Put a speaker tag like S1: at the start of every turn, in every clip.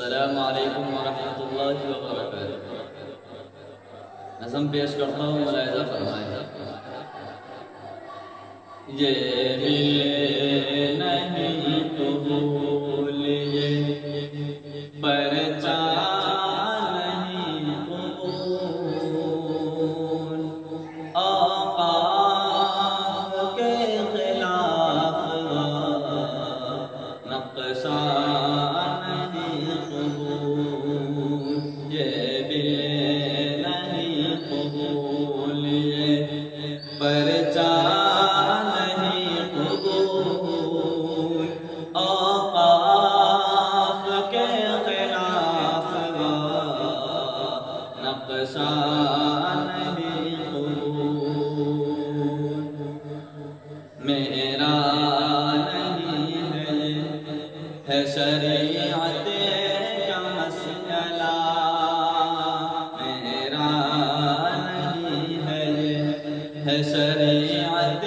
S1: السلام علیکم ورحمۃ اللہ وبرکاتہ۔ نظم پیش کرتا ہوں، ملاحظہ فرمائیں۔ یہ ملے نہیں قبول، یہ پرچہ نہیں قبول، آقا کے خلاف نقشہ پرچہ نہیں قبول، اوقاف کے خلاف نقشہ نہیں قبول، میرا نہیں ہے شریعت کا مسئلہ، میرا نہیں ہے شریعت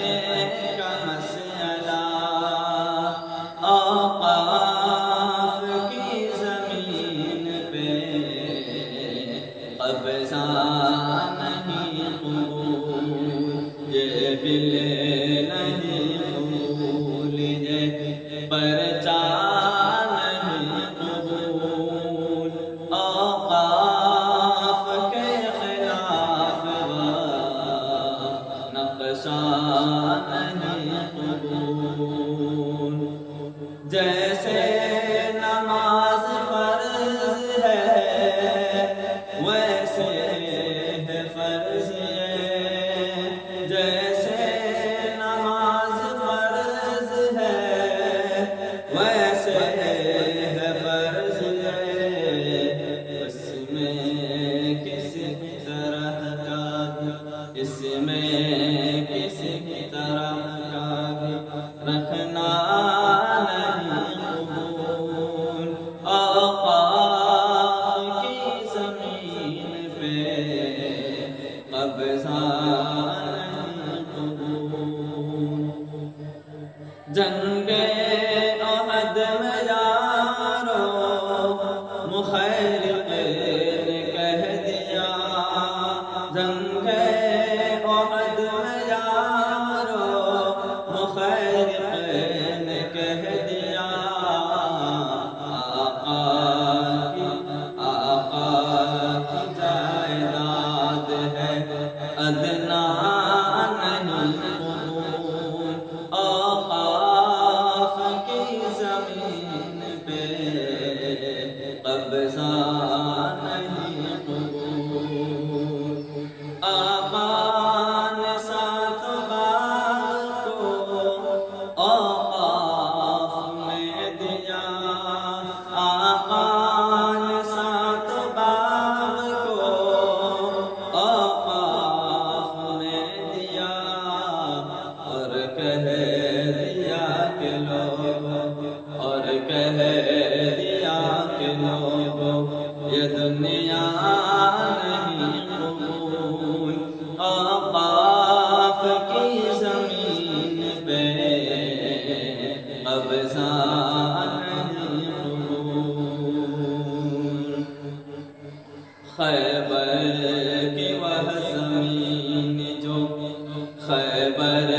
S1: کا مسئلہ، اوقاف کی زمین پہ قبضہ نہیں قبول، یہ بل نہیں قبول، یہ پرچہ نہیں قبول، اوقاف کے خلاف نقشہ نہیں قبول، جیسے نماز فرض ہے ویسے ہے فرض ہے، جیسے نماز فرض ہے ویسے ہے فرض ہے، اس میں کسی طرح کا اس میں کسی طرح کا رکھنا نہیں قبول، اوقاف کی زمین پہ قبضہ نہیں قبول، جنگ احد میں یارو مخیرق نے کہہ دیا، جنگ احد میں یارو مخیرق نے کہہ دیا، آقا کی جائیداد ہے ادنا نہیں قبول، اوقاف کی زمین پہ قبضہ نہیں قبول، آقا نے ساتھ باغ کو اوقاف میں دیا، آقا نے ساتھ باغ کو اوقاف میں دیا، اور کہہ دیا کہ لوگوں، اور کہہ دیا کہ لوگوں یہ دنیا نہیں قبول، اوقاف کی زمین پہ قبضہ نہیں قبول، خیبر کی وہ زمین جو خیبر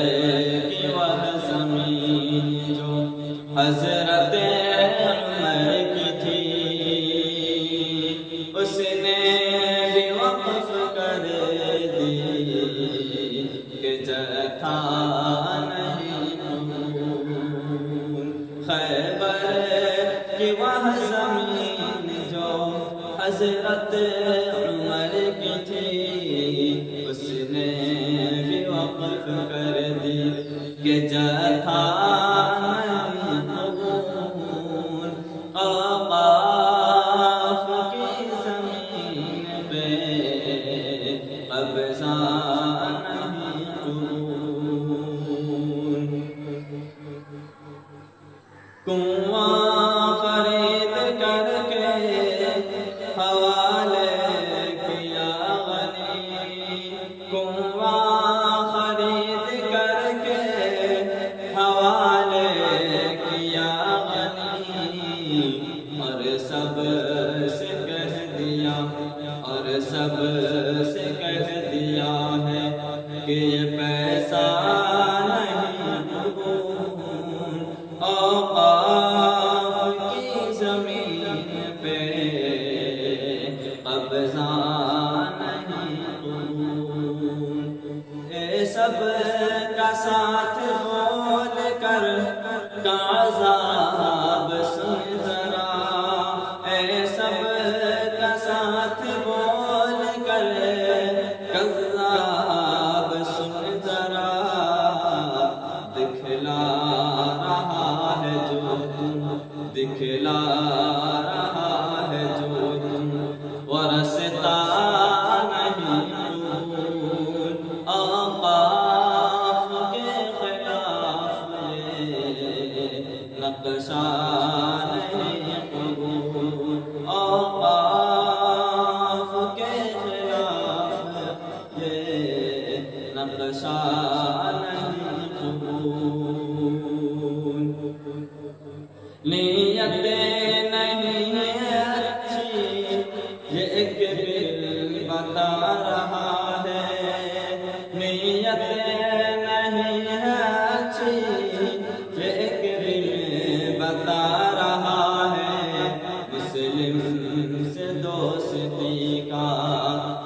S1: کی وہ زمین جو حضرت عمر کی تھی، اس نے بھی وقف کر دی کہ جتھا نہیں قبول، خیبر کی وہ زمین جو حضرت عمر کی تھی، اس نے بھی وقف کر دی کہ جتھا نہیں قبول، اوقاف کی زمین پہ قبضہ نہیں قبول، کنواں خرید کر کے حوالے کیا غنی، کنواں خرید کر کے حوالے سب سے کہہ دیا اور سب سے کہہ دیا ہے کہ یہ پیسہ نہیں قبول، اوقاف کی زمین پہ قبضہ نہیں قبول۔ اے سب کا ساتھ بول کر کا عذاب سن ذرا، اے سب کا ساتھ بول کر کذاب سن ذرا، دکھلا رہا ہے جو تم، دکھلا رہا ہے جو تم، ورثتا نہیں قبول، اوقاف کے خلاف یہ نقشہ نہیں قبول، اوقاف کے خلاف یہ نقشہ نہیں قبول۔ نیت نہیں ہے اچھی یہ ایک بل بتا رہا ہے، نیت نہیں ہے اچھی یہ ایک بل بتا رہا ہے، مسلم سے دوستی کا،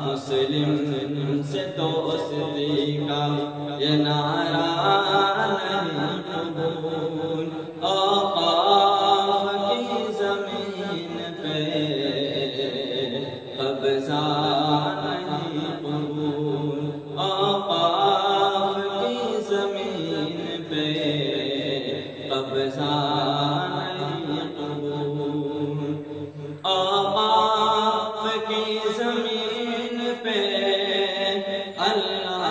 S1: مسلم سے دوستی کا یہ نعرہ نہیں قبول، اوقاف کی زمین پہ قبضہ نہیں قبول، اوقاف کی زمین پہ قبضہ نہیں قبول، اوقاف کی زمین پہ اللہ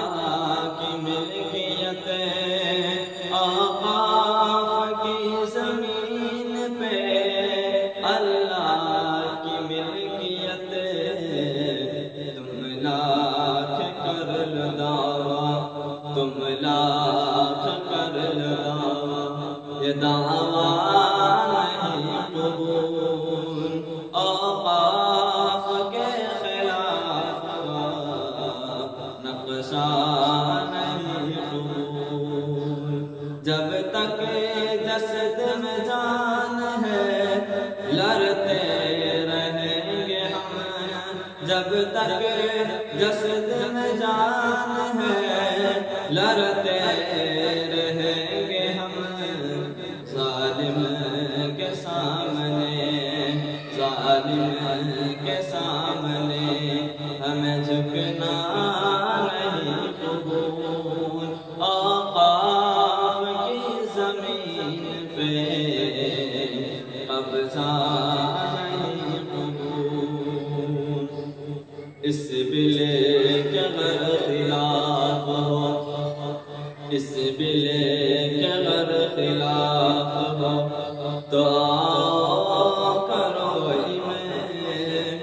S1: کی ملکیت، اوقاف کی زمین پہ اللہ کی ملکیت، تم لاکھ کر لو دعویٰ، تم لاکھ کر لو دعویٰ، یہ دعویٰ نہیں قبول، اوقاف کے خلاف نقشہ نہیں قبول، جب تک جسد میں جان ہے لڑتے رہیں گے ہم، جب تک جسد میں جان ہے لڑتے رہیں گے ہم، ظالم کے سامنے، ظالم کے سامنے ہمیں جھکنا نہیں قبول، اوقاف کی زمین پہ قبضہ نہیں قبول، اس بل کے اگر خلاف ہو، اس بل کے اگر خلاف ہو تو آؤ کرو ایمین،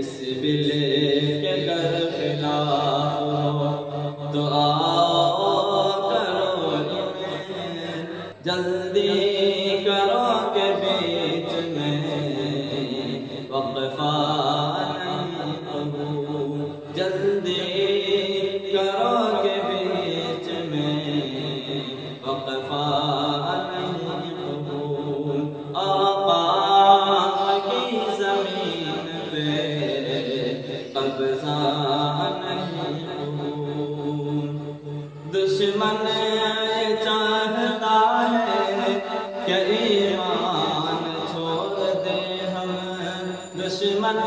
S1: اس بل کے اگر خلاف ہو تو آؤ کرو ایمین، جلدی کرو کہ بیچ میں وقفہ نہیں قبول، جلدی کرو کہ بیچ میں وقفہ نہیں قبول، اوقاف کی زمین پہ قبضہ نہیں قبول، دشمن یہ چاہتا ہے کہ ایمان چھوڑ دے ہم، دشمن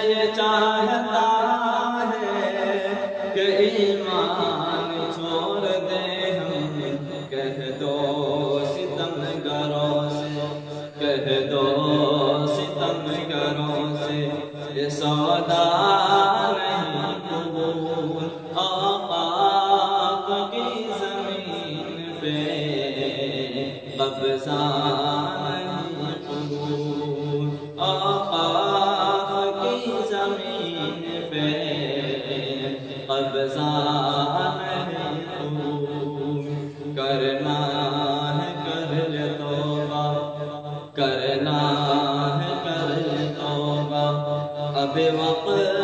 S1: یہ چاہتا ہے کہ ایمان چھوڑ دے ہم، کہہ دو ستم گروں سے، کہہ دو ستم گروں سے یہ سودا نہیں قبول، اوقاف کی زمین پہ قبضہ نہیں قبول، اوقاف کی زمین پہ قبضہ نہیں قبول، کرنا ہے کر لے توبہ، کرنا ہے کر لے بوقت